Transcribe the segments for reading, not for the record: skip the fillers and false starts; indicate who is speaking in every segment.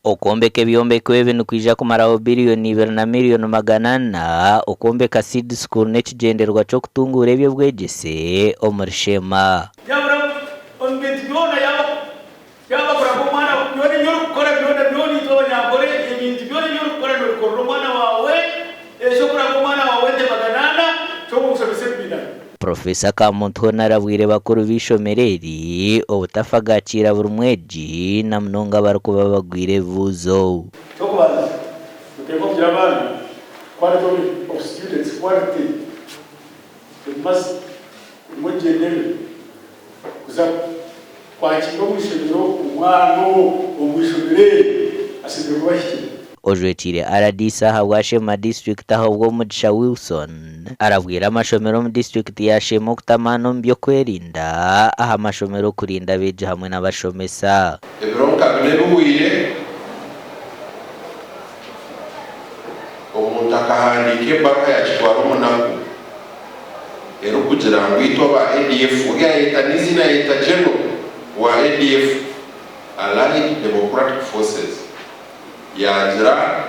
Speaker 1: Okombeka ebyombeko ebi nikwija kumaraho biliyoni 2 na miliyoni 400 okombeka seed school n'ekigendererwa ky'okutungura eby'obwegyese omuri Sheema. Profesa Kamuntu narabwire bakuru bishomereri obutafagakira buri mweji na munonga barikuba bagwire vuzo. Ojwetire aradisa hawa Sheema district ahubwo Mugisha Wilson arabwira amashomero mu district ya Sheema okutamana mu byokwerinda aha amashomero kurinda beje hamwe n'abashomesa.
Speaker 2: Ebronka bineruye omuntu akahandika ebaruha yakitwara omunaku era kugira ngo itwa ba ADF yayita n'izina yayita general wa ADF Allied Democratic Forces yagira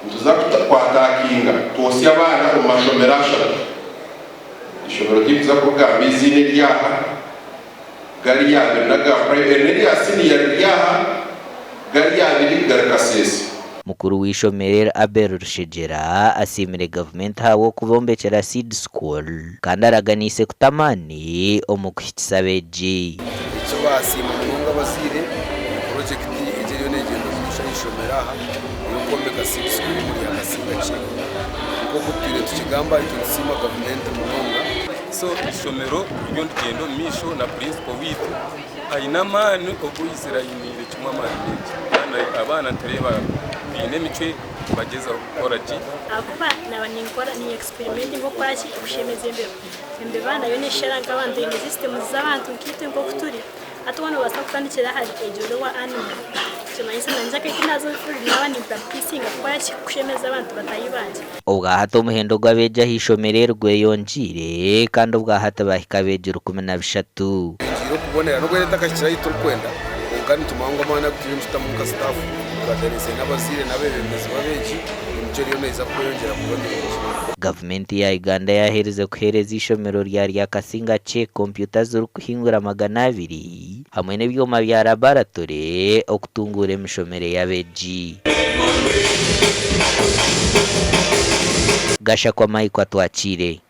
Speaker 2: ntuza kwatakinga tosi abana mu mashomero ashatu ishobora kibuza kugamba izina ryaha gari yabe naga primary ya senior ryaha gari yabe garakasese.
Speaker 1: Mukuru w'ishomerera Abel Rushegera asimire government hawo kubombekera seed school kandi araganise kutamani omukuhitisa beji
Speaker 3: icyo basima munonga abazaire project ejeriyo negendo ishomera aha yokombeka seed school muri Agacencwire kuko kutire tukigamba itusima government munonga so ishomero ryo ndendo misho na principal witu ayinamani okuyisira yimire kimwe amani abana tureba inemice bageza gukora ji
Speaker 4: akuba nabaninkora ni experiment ngo kwachi kushemeza embe bana yo nesharanga abantu in system z'abantu kite ngo kuturi atubona basakandikira hari ejoro wa animal cymanisa nanjaka kinazo nabani practicing kwachi kushemeza abantu batayibanje.
Speaker 1: Ubwa hato umuhendo gwabeja hishomererwe yonjire kandi ubwa hata bahikabeje 13
Speaker 3: iro kubonera no gwenda takashira yiturkwenda kandi tumangwa mana kutiyumsta munka staff baderese n'abazire n'abebemezi babeji imiceri yo neza kuyongera kubonera.
Speaker 1: Government ya Uganda yahereze kuhereza ishomero rya Kasingace computer zuru kuhingura 200 hamwe n'ibyuma bya laboratory okutungura emishomere ya beji. Gasha kwa Mike atwakire.